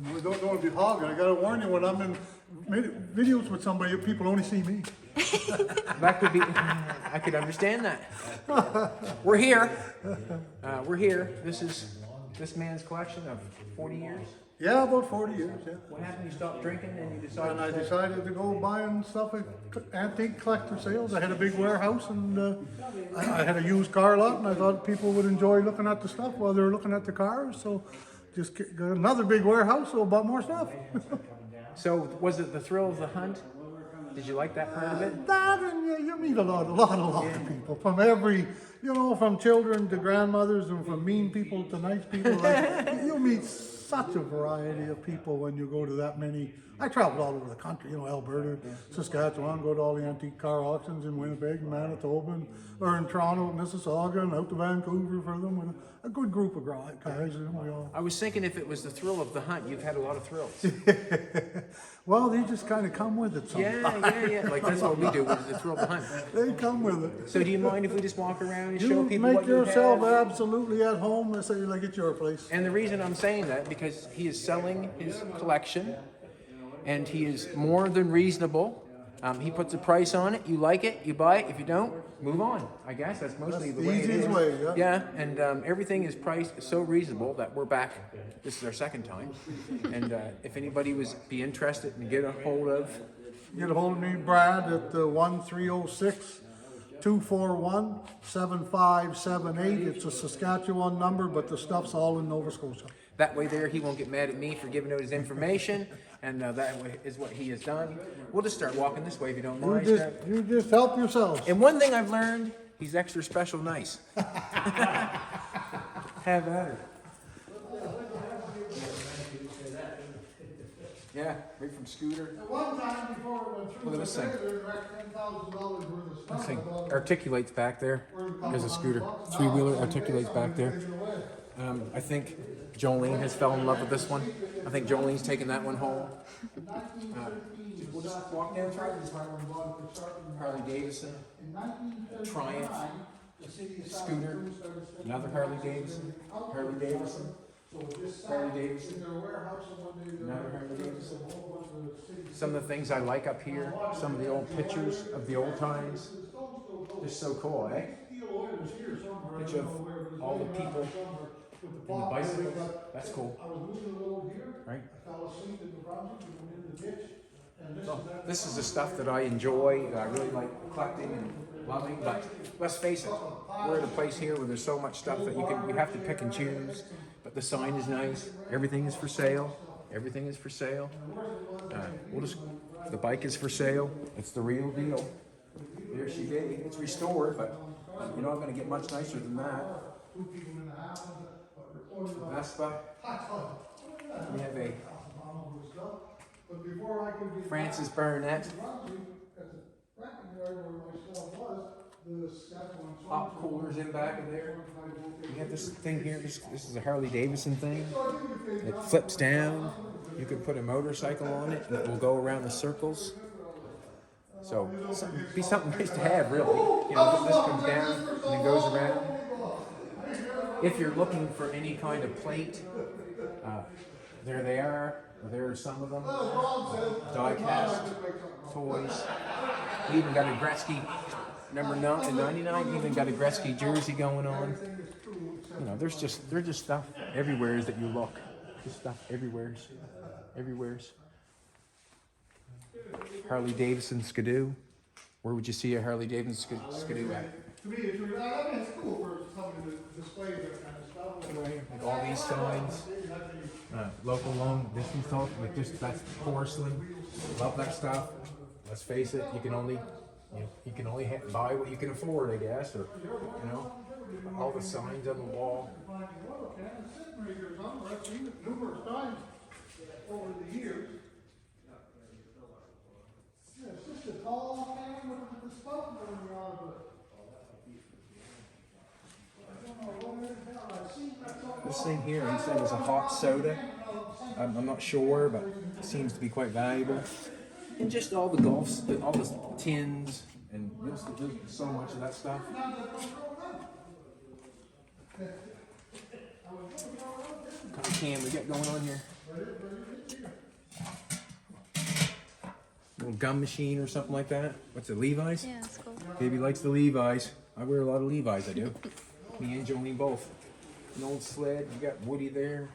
We don't know if you're hogging. I gotta warn you, when I'm in videos with somebody, people only see me. That could be, I could understand that. We're here. We're here. This is this man's collection of 40 years. Yeah, about 40 years, yeah. What happened? You stopped drinking and you decided And I decided to go buying stuff at antique collector sales. I had a big warehouse and I had a used car lot, and I thought people would enjoy looking at the stuff while they were looking at the cars. So just got another big warehouse, so I bought more stuff. So was it the thrill of the hunt? Did you like that part of it? That, and you meet a lot of people from every, from children to grandmothers, and from mean people to nice people. Like, you meet such a variety of people when you go to that many. I traveled all over the country, Alberta, Saskatchewan, go to all the antique car auctions in Winnipeg, Manitoba, or in Toronto, Mississauga, and out to Vancouver for them with a good group of guys. We all. I was thinking if it was the thrill of the hunt, you've had a lot of thrills. Well, they just kind of come with it sometimes. Yeah. Like that's what we do with the thrill of the hunt. They come with it. So do you mind if we just walk around and You show people make what you yourself have? absolutely at home. Let's say like it's your place. And the reason I'm saying that, because he is selling his collection, and he is more than reasonable. He puts a price on it. You like it, you buy it. If you don't, move on. I guess that's mostly the way it is. Easiest way, yeah. Yeah, and everything is priced so reasonable that we're back. This is our second time. And if anybody was be interested and get a hold of, Get a hold of me, Brad, at 1-306-241-7578. It's a Saskatchewan number, but the stuff's all in Nova Scotia. that way there he won't get mad at me for giving out his information. And that is what he has done. We'll just start walking this way if you don't mind. You just help yourselves. And one thing I've learned, he's extra special nice. Have at her. Yeah, right from Scooter. One time before it went through, Look at this thing. $10,000 worth of stuff. This thing articulates back there. There's a Scooter. Three-wheeler articulates back there. I think Jolene has fell in love with this one. I think Jolene's taking that one home. We'll just walk down through. Harley Davidson, Triumph, Scooter, another Harley Davidson, Harley Davidson, Harley Davidson, another Harley Davidson. Some of the things I like up here, some of the old pictures of the old times. They're so cool, eh? Picture of all the people and the bicycles. That's cool. Right? So this is the stuff that I enjoy, that I really like collecting and loving. But let's face it, we're at a place here where there's so much stuff that you have to pick and choose. But the sign is nice. Everything is for sale. Everything is for sale. The bike is for sale. It's the real deal. There she is. It's restored, but you're not going to get much nicer than that. Vespa. We have a Francis Burnett. Pop coolers in back of there. We have this thing here. This is a Harley Davidson thing. It flips down. You can put a motorcycle on it, and it will go around the circles. So be something nice to have, really. You know, this comes down and it goes around. If you're looking for any kind of plate, there they are. There are some of them. Die-cast toys. We even got a Gretzky number 99. Even got a Gretzky jersey going on. You know, there's just stuff everywhere that you look. Just stuff everywhere's. Harley Davidson Skidoo. Where would you see a Harley Davidson Skidoo at? To me, it's cool for somebody to display that kind of stuff. Right here, like all these signs, local long distance talk, like just that's porcelain. Love that stuff. Let's face it, you can only buy what you can afford, I guess, or all the signs on the wall. I've seen it numerous times over the years. Yeah, it's just a tall man with the stuff going on, but This thing here, he said, is a hot soda. I'm not sure, but it seems to be quite valuable. And just all the golfs, all the tins, and there's so much of that stuff. What kind of can we got going on here? little gum machine or something like that. What's it, Levi's? Yeah, it's cool. Baby likes the Levi's. I wear a lot of Levi's, I do. Me and Jolene both. An old sled, you got Woody there.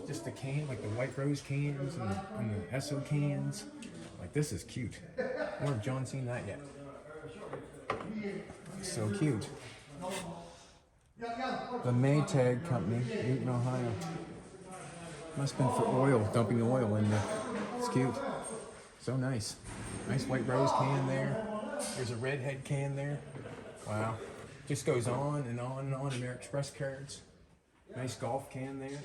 Just the can, like the White Rose cans and the Esso cans. Like, this is cute. I wonder if John's seen that yet. So cute. The Maytag Company, Newton, Ohio. Must have been for oil, dumping oil in there. It's cute. So nice. Nice White Rose can there. There's a Redhead can there. Wow. Just goes on and on and on. American Express cards. Nice golf can there.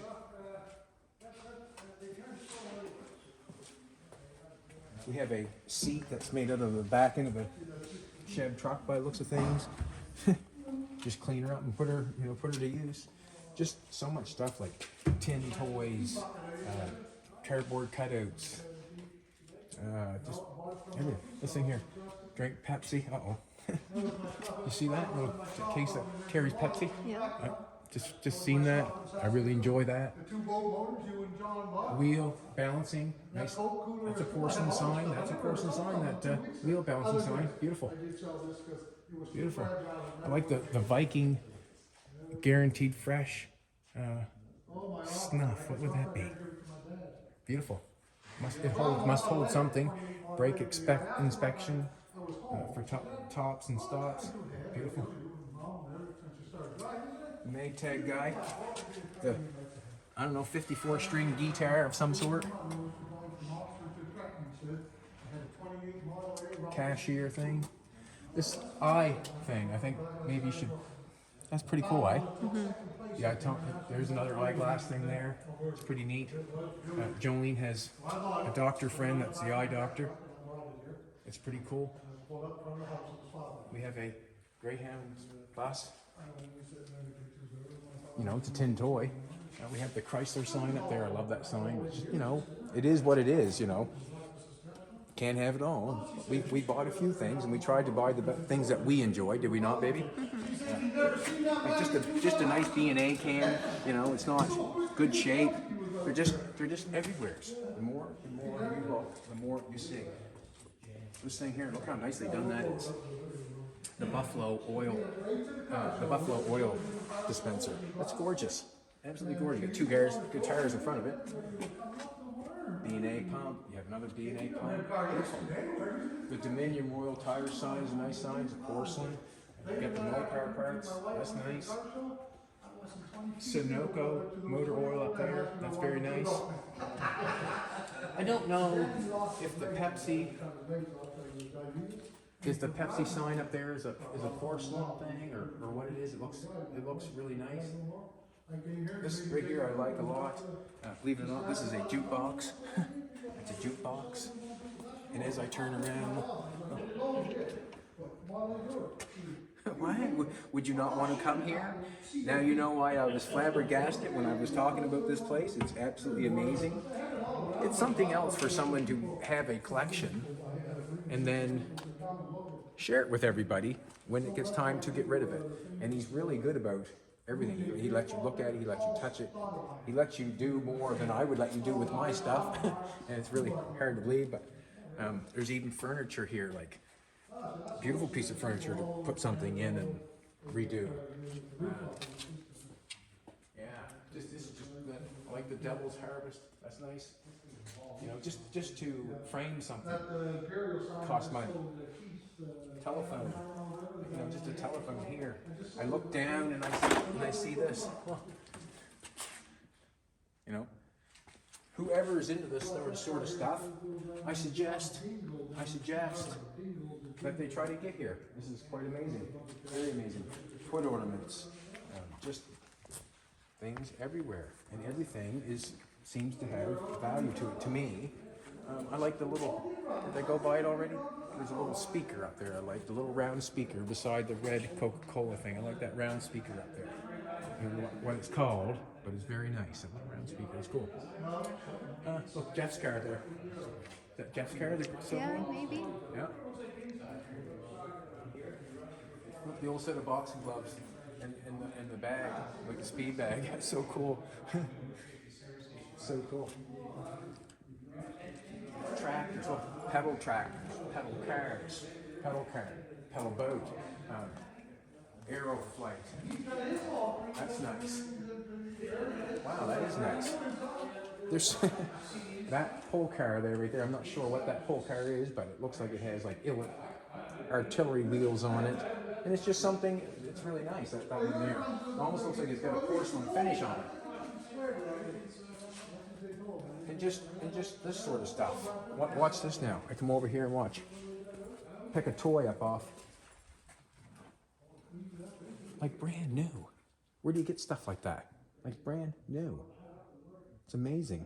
We have a seat that's made out of the back end of a Chev truck by the looks of things. Just clean her up and put her to use. Just so much stuff like tin toys, cardboard cutouts, just everything. This thing here, drink Pepsi. You see that little case that carries Pepsi? Yeah. Just seen that. I really enjoy that. Wheel balancing, nice. That's a porcelain sign. That's a porcelain sign. That wheel balancing sign, beautiful. Beautiful. I like the Viking guaranteed fresh snuff. What would that be? Beautiful. Must hold something. Brake inspection for tops and stops. Beautiful. Maytag guy. The, I don't know, 54 string guitar of some sort. Cashier thing. This eye thing, I think maybe you should. That's pretty cool, eh? Mm-hmm. Yeah, there's another eyeglass thing there. It's pretty neat. Jolene has a doctor friend that's the eye doctor. It's pretty cool. We have a Greyhound bus. You know, it's a tin toy. We have the Chrysler sign up there. I love that sign. Which, you know, it is what it is, you know. Can't have it all. We bought a few things and we tried to buy the things that we enjoy. Did we not, baby? Mm-hmm. Like just a nice D&A can. You know, it's not good shape. They're just everywhere. The more you look, the more you see. This thing here, look how nicely done that is. The Buffalo oil dispenser. That's gorgeous. Absolutely gorgeous. You got two tires in front of it. B&A pump. You have another B&A pump. Beautiful. The Dominion Royal Tire sign is a nice sign. It's a porcelain. You got the Mopar parts. That's nice. Sunoco motor oil up there. That's very nice. I don't know if the Pepsi sign up there is a porcelain thing or what it is. It looks really nice. This right here I like a lot. Believe it or not, this is a jukebox. It's a jukebox. And as I turn around, why would you not want to come here? Now you know why I was flabbergasted when I was talking about this place. It's absolutely amazing. It's something else for someone to have a collection and then share it with everybody when it gets time to get rid of it. And he's really good about everything. He lets you look at it, he lets you touch it, he lets you do more than I would let you do with my stuff. And it's really hard to believe, but there's even furniture here, like beautiful piece of furniture to put something in and redo. Yeah, I like the Devil's Harvest. That's nice. You know, just to frame something costs money. Telephone. You know, just a telephone here. I look down and I see this. You know, whoever is into this sort of stuff, I suggest that they try to get here. This is quite amazing, very amazing. Foot ornaments, just things everywhere, and everything seems to have value to it. To me, I like the little. Did I go by it already? There's a little speaker up there. I like the little round speaker beside the red Coca-Cola thing. I like that round speaker up there. I don't know what it's called, but it's very nice. That little round speaker. It's cool. Look, Jeff's car there. Is that Jeff's car? The silver Yeah, one? maybe. Yeah. Look, the old set of boxing gloves and the bag, like the speed bag. That's so cool. So cool. Tractors. pedal tractors, pedal cars, pedal car, pedal boat, Aeroflight. That's nice. Wow, that is nice. There's that pole car there, right there. I'm not sure what that pole car is, but it looks like it has like artillery wheels on it, and it's just something. It's really nice. That one there. It almost looks like it's got a porcelain finish on it. And just this sort of stuff. Watch this now. I come over here and watch. Pick a toy up off. Like brand new. Where do you get stuff like that? Like brand new. It's amazing.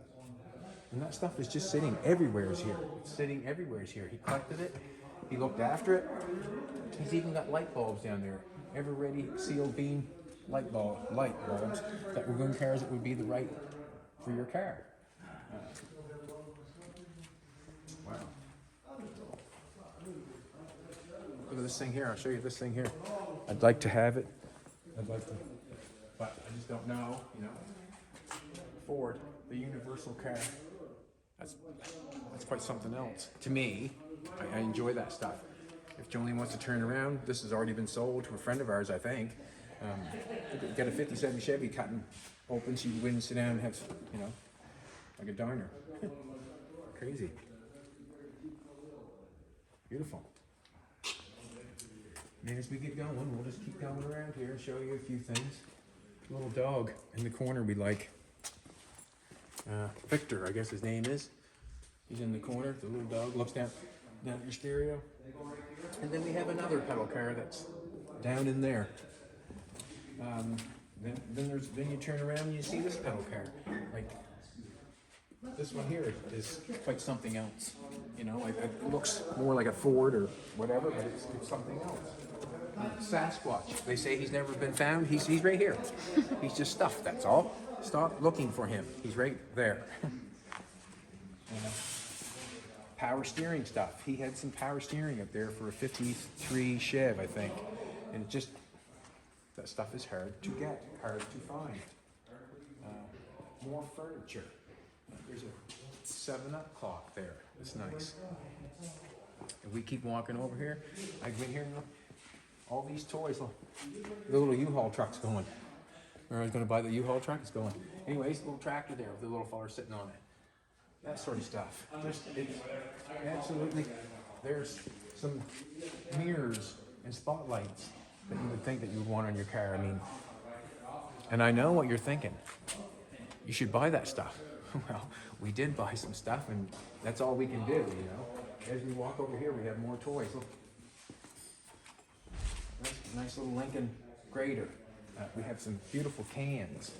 And that stuff is just sitting everywhere here. It's sitting everywhere here. He collected it. He looked after it. He's even got light bulbs down there. Ever ready sealed beam light bulbs that were in cars that would be the right for your car. Wow. Look at this thing here. I'll show you this thing here. I'd like to have it. I'd like to, but I just don't know, you know. Ford, the universal car. That's quite something else. To me, I enjoy that stuff. If Jolene wants to turn around, this has already been sold to a friend of ours, I think. Got a 57 Chevy cutting open, so you go in and sit down and have, you know, like a diner. Crazy. Beautiful. And as we get going, we'll just keep going around here and show you a few things. Little dog in the corner we like. Victor, I guess his name is. He's in the corner. The little dog looks down at your stereo. And then we have another pedal car that's down in there. Then you turn around and you see this pedal car. Like this one here is quite something else. You know, like it looks more like a Ford or whatever, but it's something else. Sasquatch. They say he's never been found. He's right here. He's just stuffed. That's all. Stop looking for him. He's right there. You know, power steering stuff. He had some power steering up there for a 53 Chev, I think. And it just, that stuff is hard to get, hard to find. More furniture. There's a 7-Up clock there. It's nice. If we keep walking over here, I've been here, all these toys, look, the little U-Haul truck's going. Or I was going to buy the U-Haul truck, it's going. Anyways, little tractor there with the little fella sitting on it. That sort of stuff. Just, it's absolutely, there's some mirrors and spotlights that you would think that you would want on your car. I mean, and I know what you're thinking. You should buy that stuff. Well, we did buy some stuff, and that's all we can do, you know. As we walk over here, we have more toys. Look. Nice little Lincoln grader. We have some beautiful cans.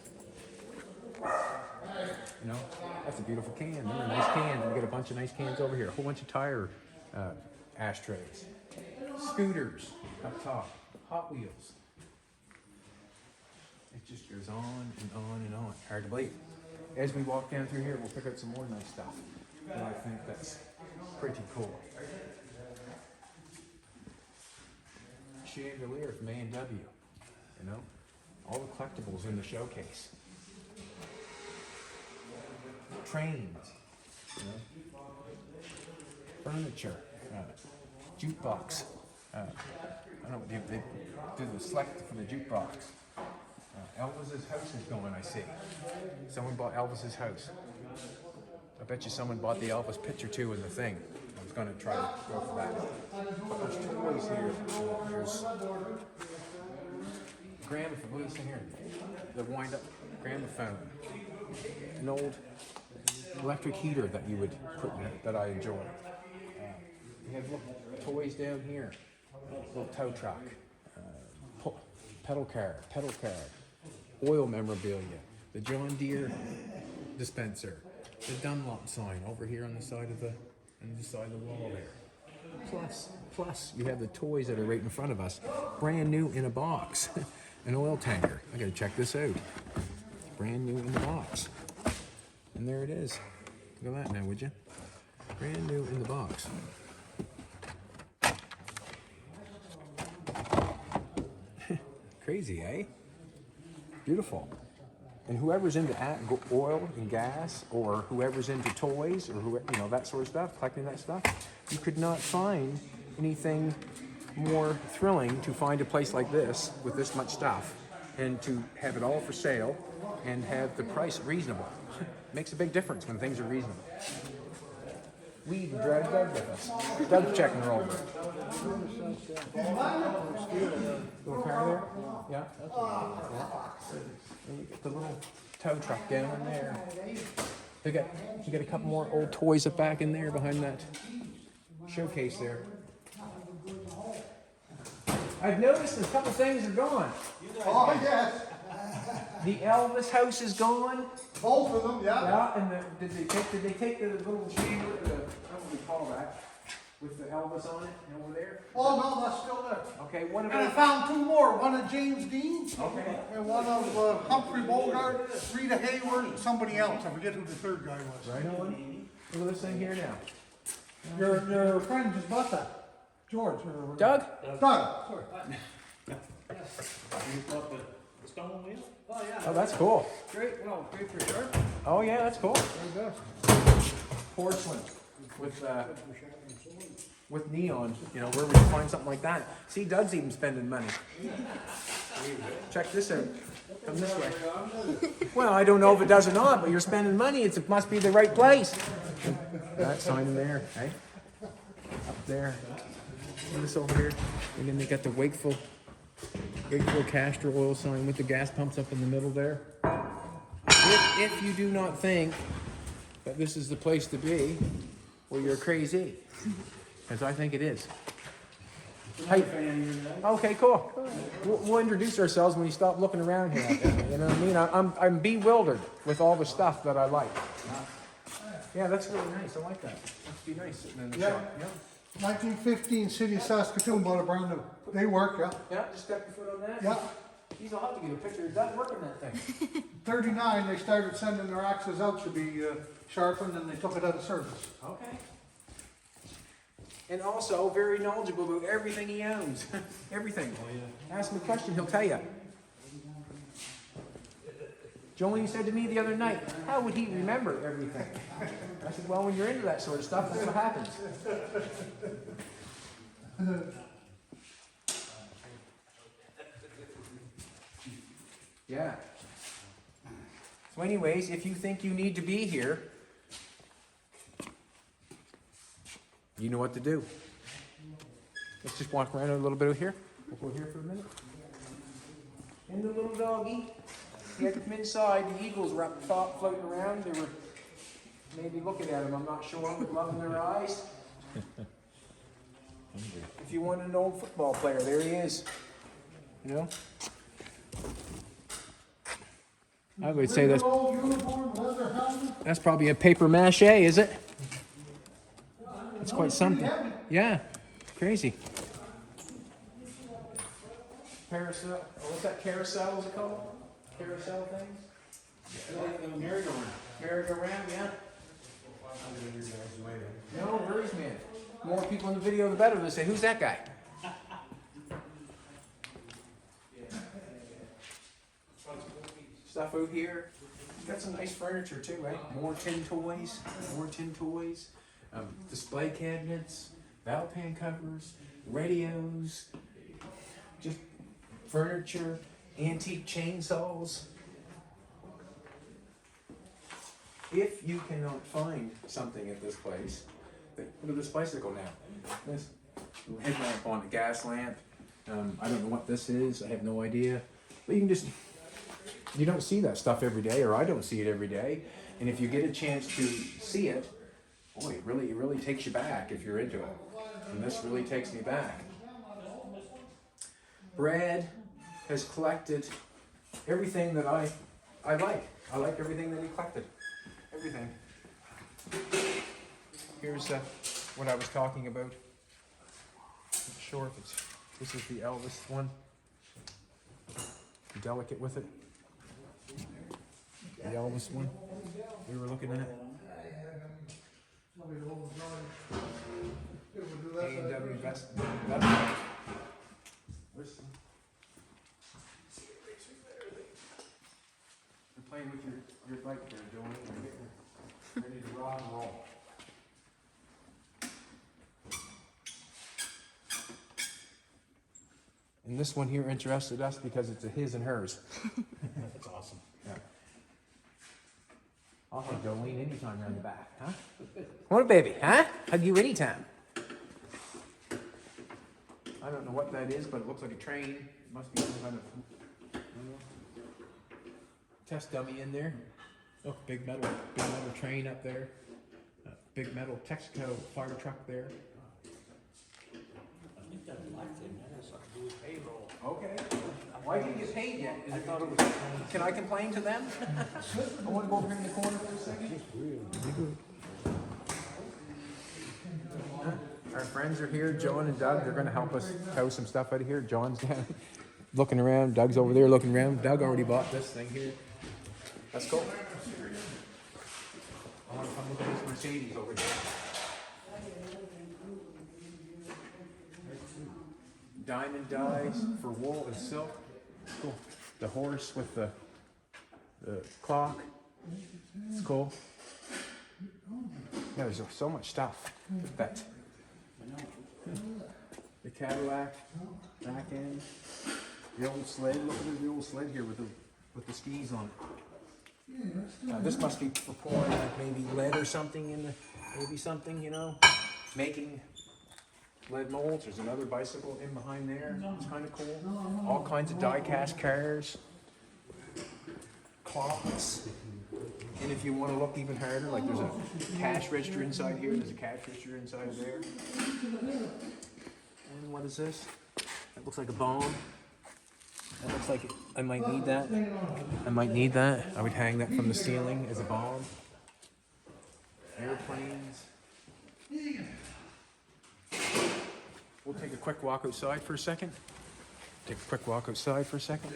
You know, that's a beautiful can. They're a nice can. We got a bunch of nice cans over here. A whole bunch of tire ashtrays. Scooters up top. Hot Wheels. It just goes on and on and on. Hard to believe. As we walk down through here, we'll pick up some more nice stuff. And I think that's pretty cool. Chandelier from A&W, you know, all the collectibles in the showcase. Trains, you know, furniture, jukebox. I don't know what they do the select for the jukebox. Elvis's house is going, I see. Someone bought Elvis's house. I bet you someone bought the Elvis picture too in the thing. I was going to try to go for that. But there's toys here. There's gramophone. What is in here? The wind-up gramophone. An old electric heater that you would put in, that I enjoy. We have little toys down here. Little tow truck. Pedal car. Oil memorabilia. The John Deere dispenser. The Dunlop sign over here on the side of the wall there. Plus, you have the toys that are right in front of us, brand new in a box. An oil tanker. I gotta check this out. Brand new in the box. And there it is. Look at that now, would you? Brand new in the box. Crazy, eh? Beautiful. And whoever's into oil and gas, or whoever's into toys, or that sort of stuff, collecting that stuff, you could not find anything more thrilling to find a place like this with this much stuff, and to have it all for sale and have the price reasonable. Makes a big difference when things are reasonable. We even drag Doug with us. Doug's checking her over. Little car there? Yeah. And you get the little tow truck down in there. You got a couple more old toys up back in there behind that showcase there. I've noticed a couple things are gone. Oh, yes. The Elvis house is gone. Both of them, yeah. Yeah, and did they take the little chamber, what do we call that, with the Elvis on it over there? Oh, no, that's still there. Okay, what And I about? found two more, one of James Dean, Okay. and one of Humphrey Bogart, Rita Hayworth, and somebody else. I forget who the third guy was. Right on. Look at this thing here now. Your friend just bought that. George. Doug? Doug, sorry. You bought the stone wheel? Oh, yeah. Oh, that's cool. Great, well, great for sure. Oh yeah, that's cool. Very good. Porcelain with neon. Where would you find something like that? See, Doug's even spending money. Check this out. Come this way. Well, I don't know if it does or not, but you're spending money. It must be the right place. That sign there, eh? Up there. And this over here. And then they got the Wakeful castor oil sign with the gas pumps up in the middle there. If you do not think that this is the place to be, well, you're crazy. Because I think it is. Hey, okay, cool. We'll introduce ourselves when we stop looking around here. You know what I mean? I'm bewildered with all the stuff that I like. Yeah, that's really nice. I like that. Must be nice sitting in the shop. Yeah. 1915, City of Saskatoon bought a brand new. They work, yeah. Yeah, just step your foot on that. Yeah. Geez, I'll have to get a picture of that working that thing. 39, they started sending their axes out to be sharpened, and they took it out of service. Okay. And also very knowledgeable about everything he owns. Everything. Oh, yeah. Ask him a question, he'll tell you. Jolene said to me the other night, how would he remember everything? I said, well, when you're into that sort of stuff, that's what happens. Yeah. So anyways, if you think you need to be here, you know what to do. Let's just walk around a little bit here. We'll go here for a minute. And the little doggy. He had to come inside. The eagles were up top floating around. They were maybe looking at him, I'm not sure, with love in their eyes. If you want an old football player, there he is. You know? I would say that's probably a paper mache, is it? It's quite something. Yeah, crazy. Carousel. Oh, what's that carousel? Is it called? Carousel things? Merry-go-round. Merry-go-round, yeah. No worries, man. More people in the video, the better. They say, "Who's that guy?" Stuff out here. Got some nice furniture too, right? More tin toys. More tin toys. Display cabinets. Valve pan covers. Radios. Just furniture. Antique chainsaws. If you cannot find something at this place, look at this bicycle now. This headlamp on, a gas lamp. I don't know what this is. I have no idea. But you don't see that stuff every day, or I don't see it every day. And if you get a chance to see it, boy, it really takes you back if you're into it. And this really takes me back. Brad has collected everything that I like. I like everything that he collected. Everything. Here's what I was talking about. Not sure if this is the Elvis one. Delicate with it. The Elvis one we were looking at. A&W Best. They're playing And this one here interested us because it's a his and hers. That's awesome. Yeah. I'll hug Jolene anytime around the back, huh? Come on, baby, huh? Hug you anytime. I don't know what that is, but it looks like a train. It must be some kind of test dummy in there. Look, big metal train up there. Big metal Texaco fire truck there. I think that's black thing, that has something to do with payroll. Okay. Why didn't you get paid yet? I thought it was. Can I complain to them? I want to go over here in the corner for a second. Our friends are here, John and Doug. They're going to help us tow some stuff out of here. John's down looking around. Doug's over there looking around. Doug already bought this thing here. That's cool. I want to come look at this Mercedes over here. Diamond dyes for wool and silk. Cool. The horse with the clock. It's cool. Yeah, there's so much stuff. That. The Cadillac back end. The old sled. Look at the old sled here with the skis on it. This must be for pouring like maybe lead or something in the you know, making lead molds. There's another bicycle in behind there. It's kind of cool. All kinds of die-cast cars, clocks. And if you want to look even harder, like there's a cash register inside here. There's a cash register inside of there. And what is this? That looks like a bomb. That looks like I might need that. I might need that. I would hang that from the ceiling as a bomb. Airplanes. We'll take a quick walk outside for a second. Take a quick walk outside for a second.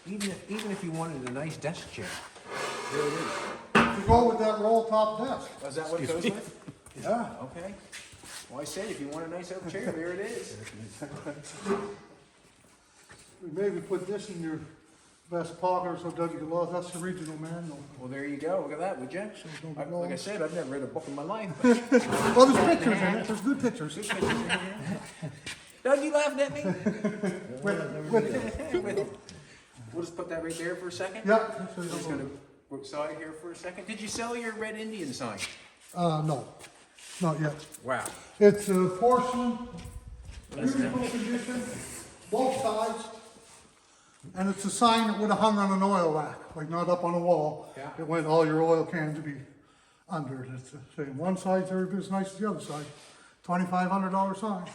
Even if you wanted a nice desk chair, there it is. To go with that roll top desk. Is that what it goes with? Yeah. Okay. Well, I said if you want a nice oak chair, there it is. Maybe put this in your vest pocket so it doesn't get lost. That's the original manual. Well, there you go. Look at that, would you? don't get Like I lost. said, I've never read a book in my life. But Well, there's pictures in it. There's good pictures. Doug, you laughing at me? With We'll just put that right there for a second. yeah. I'm just gonna go outside here for a second. Did you sell your Red Indian sign? No, not yet. Wow. It's porcelain, beautiful condition, both sides, and it's a sign that would have hung on an oil rack, like not up on a wall. Yeah. It went all your oil cans to be under it. It's saying one side's every bit as nice as the other side. $2,500 sign.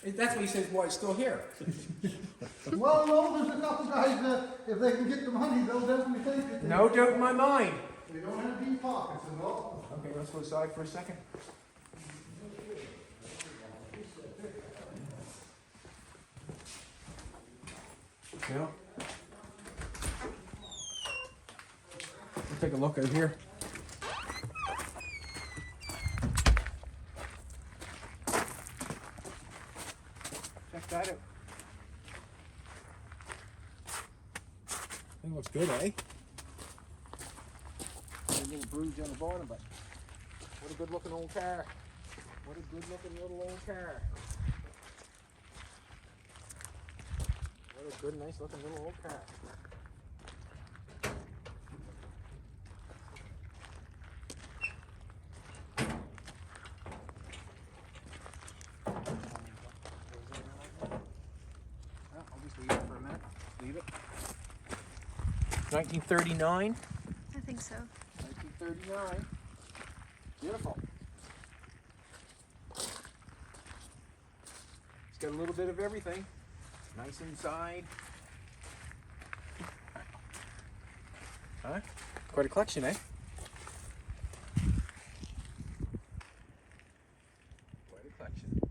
That's what he says, why it's still here. Well, no, there's a couple guys that if they can get the money, they'll definitely take it. No doubt in my mind. They don't have deep pockets at all. Okay, let's go aside for a second. Yeah. Let's take a look out here. Check that out. Thing looks good, eh? A little bruise on the bottom, but what a good looking old car. What a good looking little old car. What a good, nice looking little old car. Well, I'll just leave it for a minute. Leave it. 1939. I think so. 1939. Beautiful. It's got a little bit of everything. Nice inside. Huh? Quite a collection, eh? Quite a collection.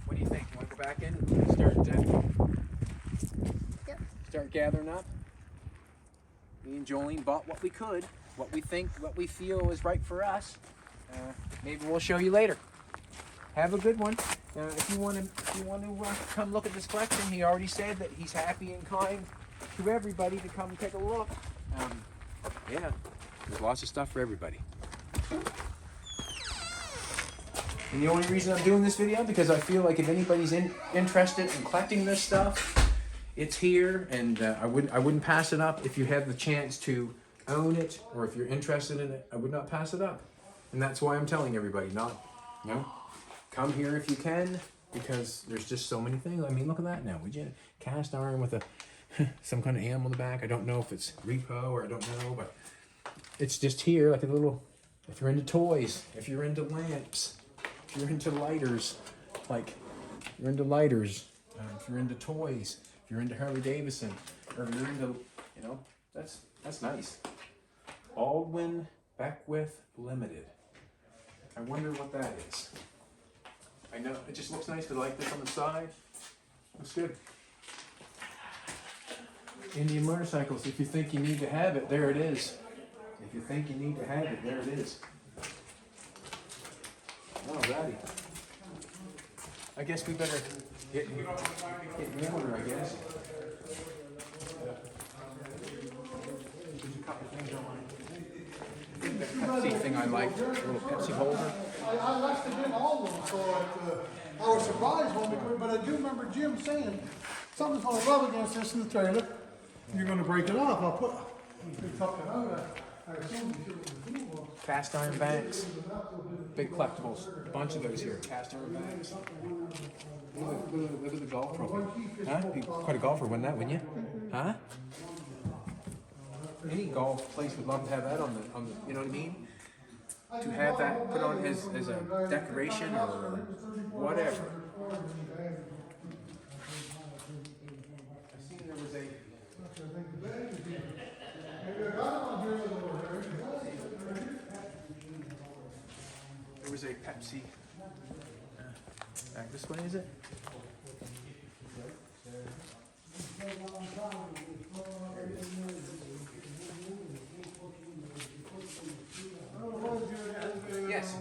What do you think? You want to go back in and start gathering up? Me and Jolene bought what we could, what we think, what we feel is right for us. Maybe we'll show you later. have a good one. If you want to come look at this collection, he already said that he's happy and kind to everybody to come take a look. Yeah, there's lots of stuff for everybody. And the only reason I'm doing this video, because I feel like if anybody's interested in collecting this stuff, it's here, and I wouldn't pass it up. If you have the chance to own it, or if you're interested in it, I would not pass it up. And that's why I'm telling everybody, come here if you can, because there's just so many things. I mean, look at that now. Would you cast iron with some kind of animal in the back? I don't know if it's repo or I don't know, but it's just here like a little. If you're into toys, if you're into lamps, if you're into lighters, if you're into toys, if you're into Harley Davidson, or if you're into, that's nice. Baldwin Beckwith Limited. I wonder what that is. I know, it just looks nice because I like this on the side. Looks good. Indian motorcycles, if you think you need to have it, there it is. If you think you need to have it, there it is. Alrighty. I guess we better get in order, I guess. There's a couple things I want to. The Pepsi thing I like, a little Pepsi holder. I left it in all of them, so I was surprised when we put, but I do remember Jim saying, something's gonna rub against this in the trailer, and you're gonna break it off. I'll put, they took it out, I assume you should have been. Cast iron banks, big collectibles, a bunch of those here. Cast iron banks. Look at the golf trophy. Huh? Be quite a golfer, wouldn't that, wouldn't you? Huh? Any golf place would love to have that on the, you know what I mean? To have that put on as a decoration or whatever. I seen there was a Pepsi. Back this way, is it? Yes.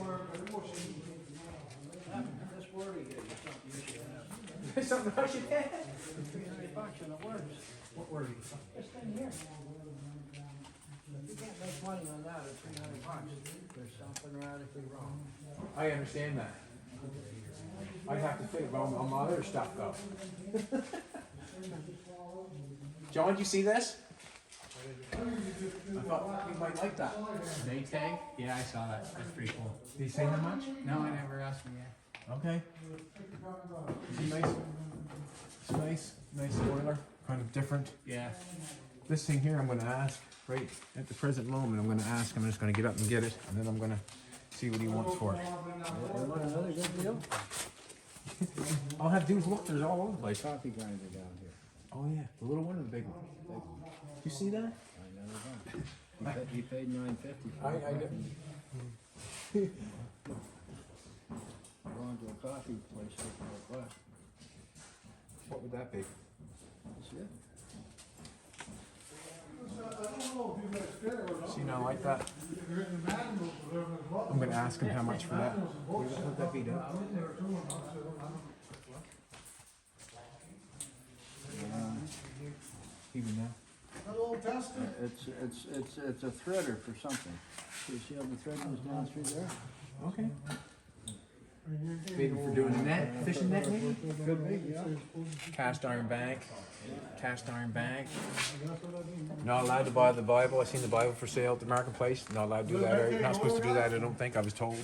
Something I should have. $300 and it works. What word? This thing here. You can't make money on that at $300. There's something radically wrong. I understand that. I'd have to think about on my other stuff though. John, did you see this? I thought you might like that. Maytag? Yeah, I saw that. That's pretty cool. Did he say how much? No, I never asked me yet. Okay. It's nice spoiler. Kind of different. Yeah. This thing here I'm going to ask, right at the present moment, I'm going to ask, I'm just going to get up and get it, and then I'm going to see what he wants for it. You want another good deal? I'll have dudes look, there's all over the place. Coffee grinder down here. Oh yeah, the little one or the big one? You see that? I never done. He paid $9.50 for it. Going to a coffee place for $4. What would that be? That's it. See, now like that. I'm going to ask him how much for that. What would that be, Doug? Even now? It's a threader for something. You see how the thread goes down through there? Okay. Maybe for doing a net, fishing net maybe? Could be, yeah. Cast iron bank. Not allowed to buy the Bible. I seen the Bible for sale at the marketplace. Not allowed to do that. Not supposed to do that, I don't think. I was told.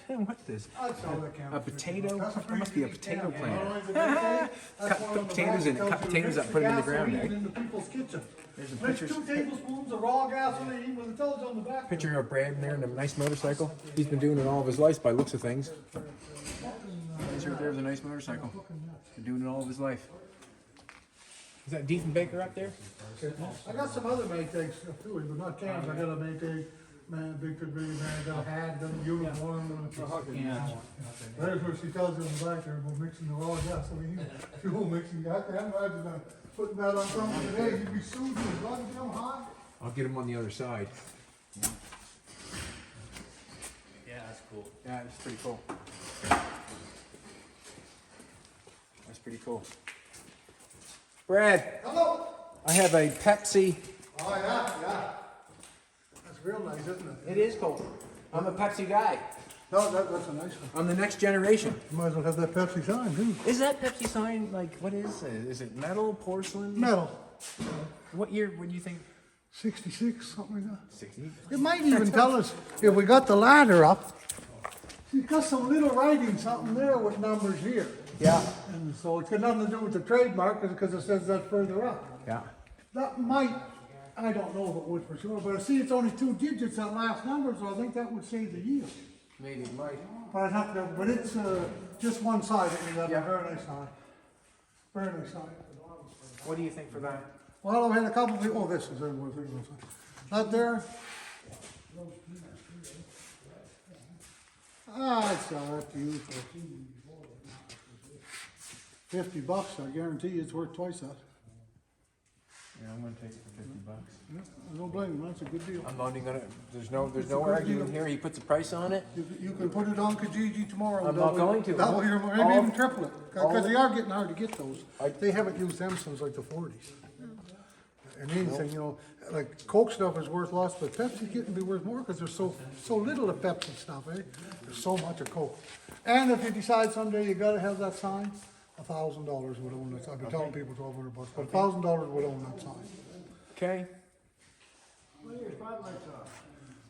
What's this? A potato? There must be a potato plant. Put potatoes in it. Cut potatoes up, put them in the ground, eh? There's a Mix picture. 2 tablespoons of raw gasoline with a tells on the back. Picture of Brad there in a nice motorcycle. He's been doing it all of his life by the looks of things. He's right there with a nice motorcycle. Been doing it all of his life. Is that Diefenbaker up there? I got some other Maytags too, but not cans. I got a Maytag, man, big to big man. I got a hat, got a uniform. Yeah. There's where she tells you in the back there about mixing the raw gasoline, fuel mixing. I can imagine putting that on something today. You'd be sued as long as you're hot. I'll get him on the other side. Yeah, That's cool. Yeah, it's pretty cool. That's pretty cool. Brad, Hello. I have a Pepsi. Oh, yeah, yeah. That's real nice, isn't it? It is cool. I'm a Pepsi guy. No, that's a nice one. I'm the next generation. You might as well have that Pepsi sign, too. Is that Pepsi sign like what is it? Is it metal, porcelain? Metal. What year? What do you think? 66, something like that. 60. It might even tell us if we got the ladder up. You've got some little writing, something there with numbers here. Yeah. And so it's got nothing to do with the trademark because it says that further up. Yeah. That might, I don't know if it would for sure, but I see it's only 2 digits, that last number, so I think that would say the yield. Maybe it might. But I'd have to, but it's just one side of it, Yeah. very nice sign. Very nice sign. What do you think for that? Well, I've had a couple of people, oh, this is everywhere. That there. Ah, it's up to you for $50, I guarantee you it's worth twice that. Yeah, I'm gonna take it for $50. Yeah, I don't blame you, that's a good deal. I'm not even gonna. There's no a good arguing deal. here. He puts a price on it. You can put it on Kijiji tomorrow. I'm not going to. That way you're, maybe All- even triple it, because all- they are getting hard to get those. I- They haven't used them since like the 40s. And anything, you know, like Coke stuff is worth lots, but Pepsi's getting to be worth more because there's so little of Pepsi stuff, eh? There's so much of Coke. And if you decide someday you gotta have that sign, $1,000 would own that. I've been telling people $1,200, but $1,000 would own that sign. Okay. What are your spotlights off?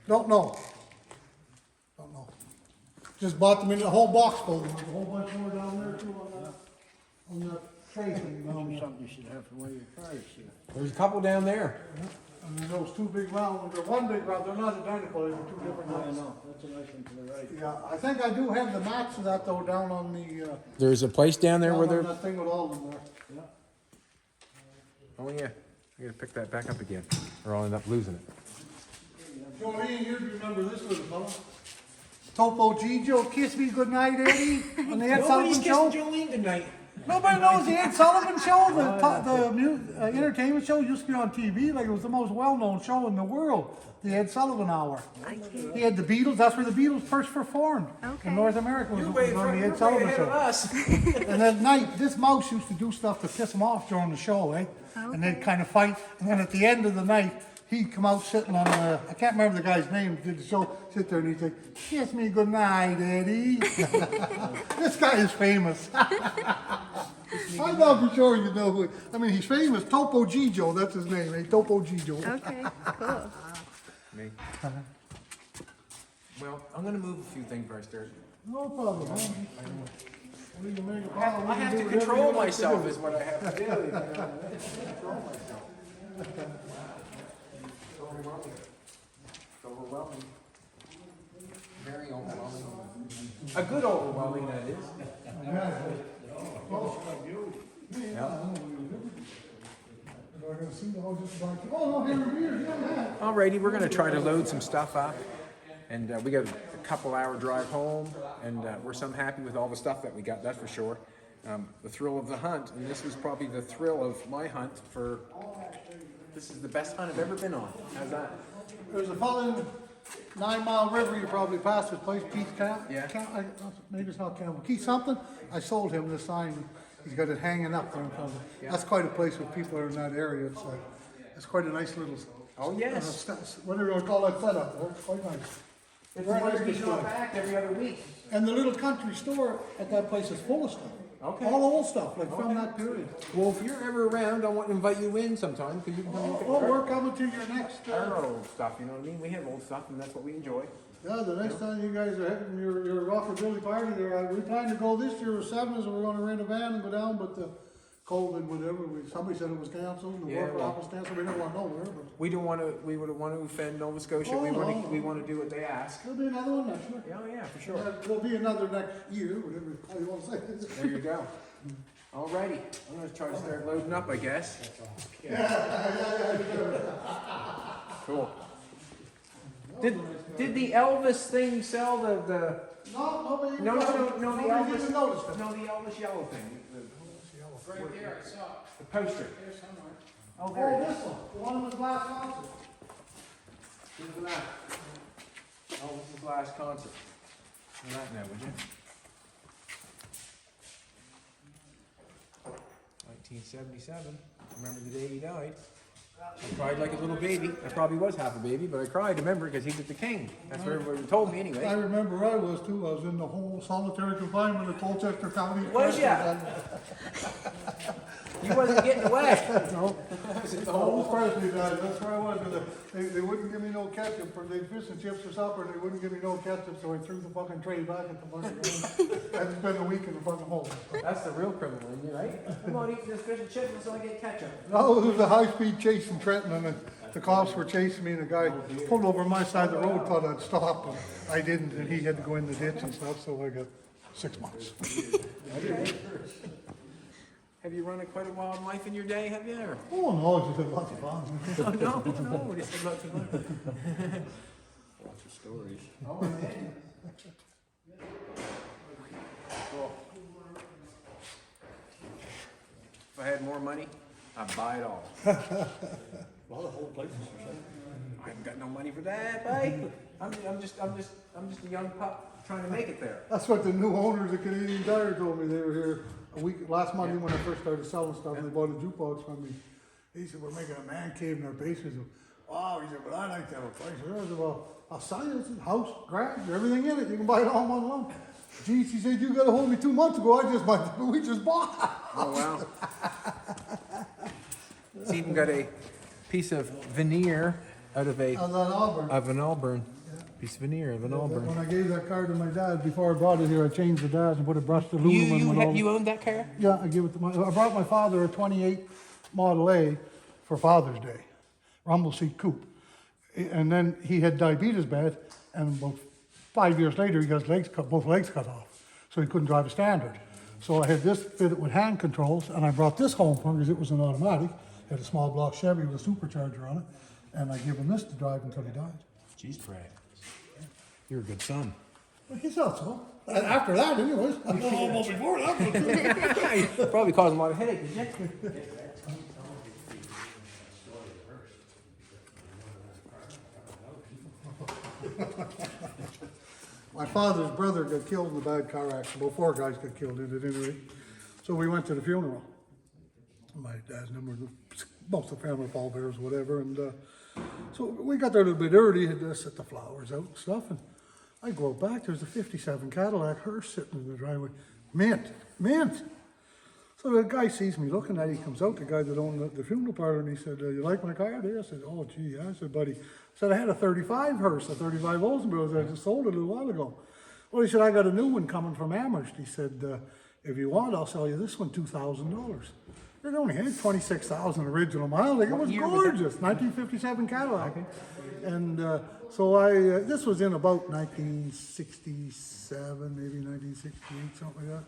Don't know. Don't know. Just bought them in a whole box full. There's a whole bunch more down there too on that tray thing down there. Something you should have for one of your cars, you. There's a couple down there. And there's those 2 big round ones. They're one big round. They're not identical. They're 2 different I ones. know, that's a nice one to the right. Yeah, I think I do have the mats of that though down on the, There's a place down there down where on they're. that thing with all of them there. Yeah. Oh yeah. I gotta pick that back up again, or I'll end up losing it. Jolene, you remember this little fella? Topo Gigio, Kiss Me Goodnight Eddie on the Ed Sullivan Show. Jolene tonight. Nobody knows the Ed Sullivan Show, the entertainment show used to be on TV, like it was the most well-known show in the world, the Ed Sullivan Hour. He had the Beatles, that's where the Beatles first performed Okay. in North America, was on the Ed Sullivan Show. us. And at night, this mouse used to do stuff to piss him off during the show, eh? And they'd kind of fight, and then at the end of the night, he'd come out sitting on I can't remember the guy's name, did the show, sit there and he'd say, "Kiss me goodnight, Eddie." This guy is famous. I'm not for sure you know who, I mean, he's famous, Topo Gigio, that's his name, eh? Topo Gigio. Okay, cool. Me. Well, I'm gonna move a few things before I start. No problem, man. We can make a I problem. We have can to do whatever control you like to myself do. is what I have to do. Control myself. It's overwhelming. It's overwhelming. Very overwhelming. A good overwhelming, that is. We're gonna see the whole just about, oh, no, here, yeah. Alrighty, we're gonna try to load some stuff up, and we got a couple-hour drive home, and we're some happy with all the stuff that we got. That's for sure. The thrill of the hunt, and this was probably the thrill of my hunt. This is the best hunt I've ever been on. How's that? There's a fellow in 9 Mile River, you probably passed his place, Keith Yeah. Maybe it's not Campbell, Keith something. I sold him this sign, he's got it hanging up there in front of him. Yeah. That's quite a place where people are in that area, it's quite a nice little. Oh, yes. Whatever you want to call that setup, there. It's quite nice. It's Very one nice to be display. shot back every other week. And the little country store at that place is full of stuff. Okay. All old stuff, like from that period. Well, if you're ever around, I want to invite you in sometime, because you can come look at Oh, we're coming to your next, our old stuff, you know what I mean? We have old stuff, and that's what we enjoy. yeah, the next time you guys are having your rockabilly party there, we planned to go this year with 7s, and we're gonna rent a van and go down, but the COVID, whatever, somebody said it was canceled, the Yeah, war well- was canceled, we didn't want nowhere, but We don't want to. We wouldn't want to offend Nova Scotia. Oh, we want no. to. We want to do what they ask. there'll be another one next year. Yeah, yeah, for sure. There'll be another next year, whatever you want to say. There you go. Alrighty, I'm gonna try to start loading up, I guess. Cool. Did the Elvis thing sell the No, nobody. no the Nobody Elvis even noticed it. no the Elvis yellow thing Right there, I saw it. the poster. There somewhere. Oh, there Oh, it is. this one, the one with glass concert. Look at that. Elvis's last concert. that now, would you? 1977. Remember the day he died? I cried like a little baby. I probably was half a baby, but I cried, remember, because he was the king. That's what everybody told me I anyway. remember I was too. I was in the whole solitary confinement of Colchester County. Was ya? He wasn't getting away. No. The whole Presley died. That's where I was. They wouldn't give me no ketchup, or they'd fish and chips for supper, and they wouldn't give me no ketchup, so I threw the fucking tray back at the fucking room. I had to spend a week in the fucking hole. That's the real criminal in you, right? I'm not eating this fish and chips until I get ketchup. No, it was a high-speed chase in Trenton, and the cops were chasing me, and a guy pulled over my side of the road, thought I'd stop, and I didn't, and he had to go in the ditch and stuff, so I got 6 months. Okay. Have you run quite a wild life in your day, have you? Or? Oh, no, just had lots of fun. Oh, no, just had lots of fun. Lots of stories. Oh, man. Cool. If I had more money, I'd buy it all. Well, the whole place is for sale. I haven't got no money for that, buddy. I'm just a young pup trying to make it there. That's what the new owners of Canadian Tire told me. They were here last Monday when I first started selling stuff, and they bought a jukebox from me. He said, we're making a man cave in our basement. I said, wow, he said, but I like to have a place. I said, well, I'll sign it, it's a house, garage, everything in it. You can buy it all in one lump. Geez, he said, you got a hold of me 2 months ago. We just bought. Oh, wow. It's even got a piece of veneer out of How's that Auburn? an Auburn. Piece of veneer of an Auburn. When I gave that car to my dad, before I brought it here, I changed the dash and put a brushed aluminum and all. You owned that car? Yeah, I gave it to I brought my father a 28 Model A for Father's Day, rumble seat coupe. And then he had diabetes bad, and about 5 years later, he got his both legs cut off. So he couldn't drive a standard. So I had this fitted with hand controls, and I brought this home for him because it was an automatic. It had a small block Chevy with a supercharger on it, and I gave him this to drive until he died. Jeez, Brad. You're a good son. Well, he thought so. And after that, anyways. I don't know about before that. But Probably caused him a lot of headache, didn't you? my father's brother got killed in a bad car accident. Well, 4 guys got killed in it anyway. So we went to the funeral. My dad's number, most of the family pallbearers, whatever. And so we got there a little bit early, had to set the flowers out and stuff. And I go back, there's a 57 Cadillac hearse sitting in the driveway. Mint. So the guy sees me looking at it, he comes out, the guy that owned the funeral parlor, and he said, you like my car there? I said, oh, gee, yeah. I said, buddy, I said, I had a 35 hearse, a 35 Oldsmobile, I just sold it a little while ago. Well, he said, I got a new one coming from Amherst. He said, if you want, I'll sell you this one, $2,000. It only had 26,000 original miles. Like, it was gorgeous, 1957 Cadillac. And so this was in about 1967, maybe 1968, something like that.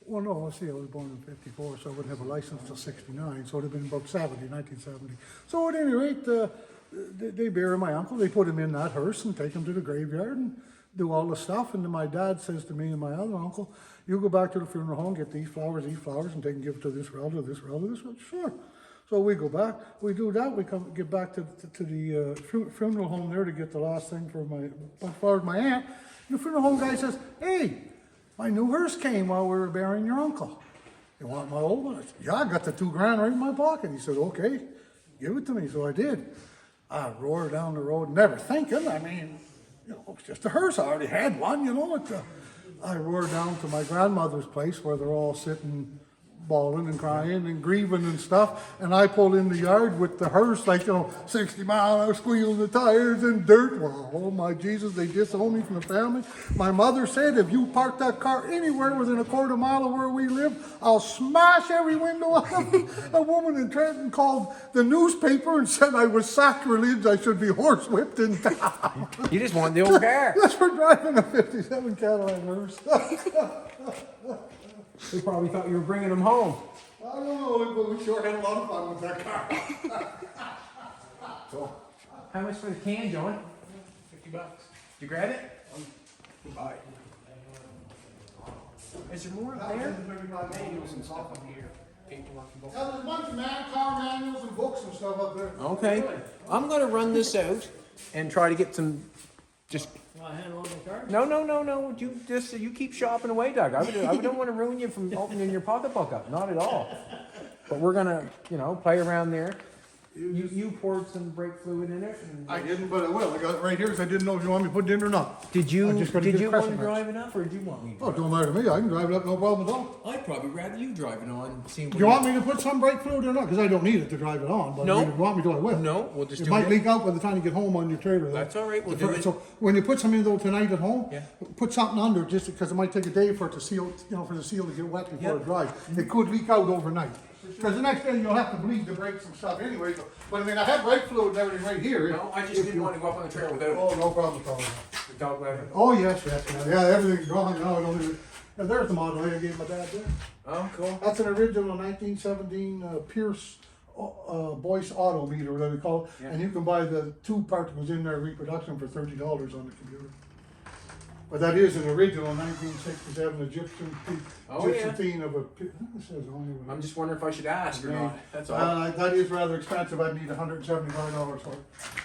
Well, no, let's see, I was born in 54, so I wouldn't have a license till 69, so it would have been about 1970. So at any rate, they bury my uncle, they put him in that hearse and take him to the graveyard and do all the stuff. And then my dad says to me and my other uncle, you go back to the funeral home, get these flowers, and take and give it to this relative, this relative, this relative. Sure. So we go back, we do that, we get back to the funeral home there to get the last thing for my aunt. And the funeral home guy says, hey, my new hearse came while we were burying your uncle. You want my old one? I said, yeah, I got the $2 grand right in my pocket. He said, okay, give it to me. So I did. I roared down the road, never thinking. I mean, you know, it's just a hearse. I already had one, you know. I roared down to my grandmother's place where they're all sitting, bawling and crying and grieving and stuff. And I pulled in the yard with the hearse, like, 60 mile an hour, squealing the tires and dirt. Well, oh my Jesus, they disowned me from the family. My mother said, if you park that car anywhere within a quarter mile of where we live, I'll smash every window out of it. A woman in Trenton called the newspaper and said I was sacrilege, I should be horsewhipped in town. You just wanted the old car. Just for driving a 57 Cadillac hearse. They probably thought you were bringing them home. I don't know, but we sure had a lot of fun with that car. Cool. How much for the can, John? $50. Did you grab it? Bye. Is there more up there? Manuals and stuff up here. Paperwork and books. Yeah, there's a bunch of car manuals and books and stuff up there. Okay. I'm going to run this out and try to get some Just Want to hand over the car? no. You keep shopping away, Doug. I don't want to ruin you from opening your pocketbook up. Not at all. But we're gonna, play around there. You poured some brake fluid in it. And I didn't, but I will. I got it right here because I didn't know if you want me to put it in or not. Did you I just gotta did get you want pressure to marks. drive it up, or did you want me to? Oh, it don't matter to me. I can drive it up, no problem at all. I'd probably rather you drive it on. Seeing Do you want me to put some brake fluid or not? Because I don't need it to drive it on. But No. if you want me to, I will. No, we'll just It do might it. leak out by the time you get home on your trailer. though. That's all right, we'll do it. So when you put something though tonight at home, Yeah. put something under just because it might take a day for it to seal, for the seal to get wet before Yeah. it dries. It could leak out overnight. Because the next day you'll have to bleed the brakes and stuff anyway. But I mean, I have brake fluid and everything right here. No, I just If didn't you- want to go up on the trail without it. Oh, no problem at all. The dog let it. Oh, yes. Yeah, everything's gone. No, I don't even. And there's the model I gave my dad there. Oh, cool. That's an original 1917 Pierce Boyce Auto meter, whatever they call it. Yeah. And you can buy the two part that was in there reproduction for $30 on the computer. But that is an original 1967 Egyptian Oh, Egyptian yeah. theme of a. It says only. I'm just wondering if I should ask or Yeah. not. That's all. That is rather expensive. I'd need $175 for it.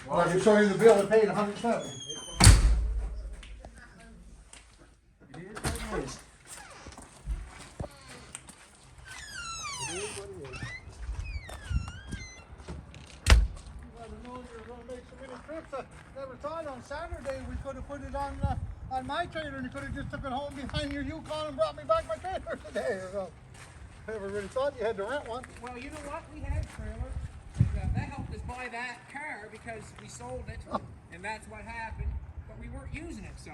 Well, I can show you the bill. I paid $170. It is what it is. It is what it is. I didn't know you were going to make so many trips. I never thought on Saturday we could have put it on my trailer and you could have just took it home behind your Yukon and brought me back my trailer today. So, never really thought you had to rent one. Well, you know what? We had a trailer. And, that helped us buy that car because we sold it, and that's what happened. But we weren't using it, so.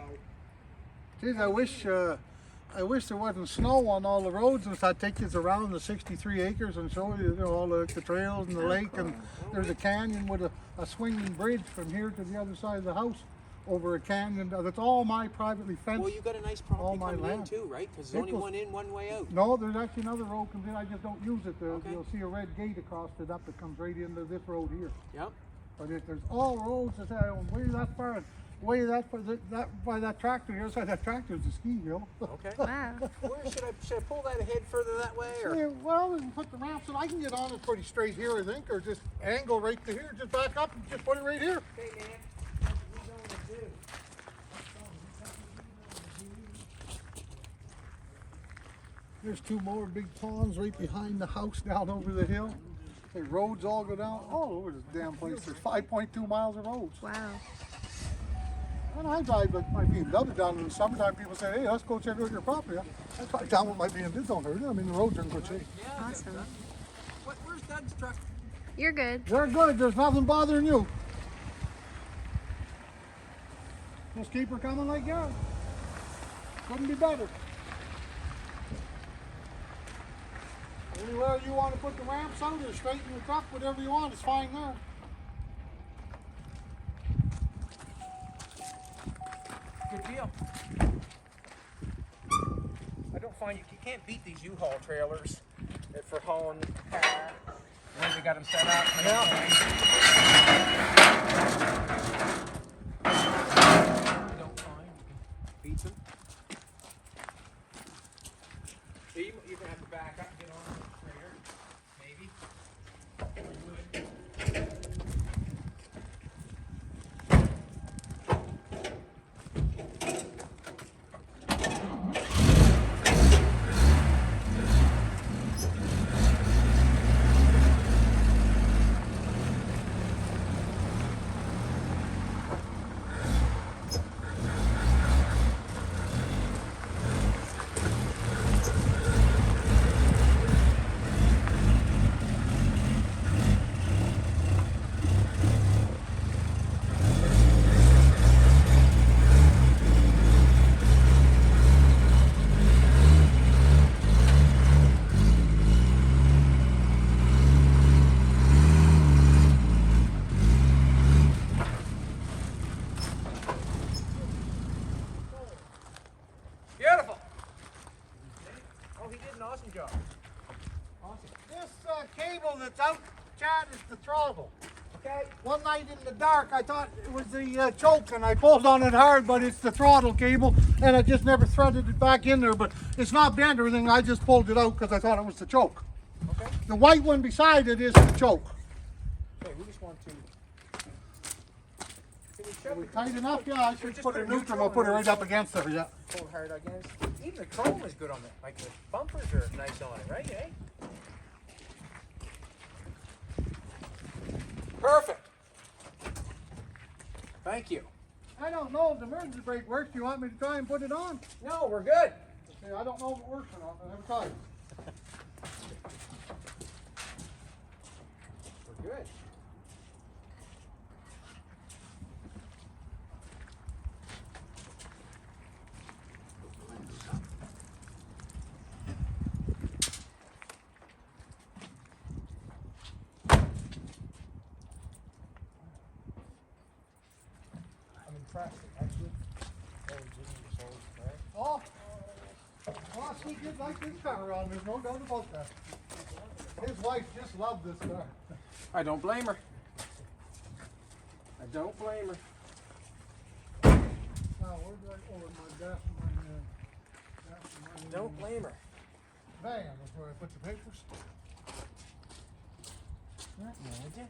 Geez, I wish there wasn't snow on all the roads and so I'd take you around the 63 acres and show you, all the trails and the lake, and there's a canyon with a swinging bridge from here to the other side of the house over a canyon. That's all my privately fenced. Well, you got a nice All property my coming in land. too, right? Because there's only Nichols- one in, one way out. No, there's actually another road comes in. I just don't use it. Okay. You'll see a red gate across it up that comes right into this road here. Yep. But there's all roads that say way that far, way that far, that by that tractor here. So that tractor's a ski hill. Okay. Wow. Where should I pull that ahead further that way, or? Yeah, well, we can put the ramps and I can get on it pretty straight here, I think, or just angle right to here, just back up and just put it right here. Okay, man. That's what we going to do. There's two more big ponds right behind the house down over the hill. The roads all go down all over this damn place. There's 5.2 miles of roads. Wow. And I drive with my BMW down in the summertime. People say, hey, let's go check out your property. I drive down with my BMW. Don't hurt it. I mean, the roads are in good shape. Awesome. Where's Doug's truck? You're good. They're good. There's nothing bothering you. Just keep her coming like that. Couldn't be better. Anywhere you want to put the ramps out or straighten the truck, whatever you want, it's fine there. Good deal. I don't find you can't beat these U-Haul trailers for hauling car. The way they got them set up. I don't find you can beat them. So you're gonna have to back up and get on the trailer, maybe. Beautiful. Oh, he did an awesome job. Awesome. This cable that's out, Chad, is the throttle. Okay. One night in the dark, I thought it was the choke, and I pulled on it hard, but it's the throttle cable, and I just never threaded it back in there. But it's not bent or anything. I just pulled it out because I thought it was the choke. Okay. The white one beside it is the choke. Okay, we just want to Can we Are shove we it? tight enough? Yeah, I should just put put it a neutral. neutral I'll put it on right up against there, yeah. Pull hard against. Even the chrome is good on it. Like the bumpers are nice on it, right? Eh? Perfect. Thank you. I don't know if the emergency brake works. Do you want me to try and put it on? No, we're good. See, I don't know if it works or not. I never tried. We're good. I'm impressed. Actually, Oh, well, she did like this car, Ron. There's no doubt about that. His wife just loved this car. I don't blame her. I don't blame her. Now, where did I? Oh, in my dash my Don't blame her. van is where I put the papers. No, I did.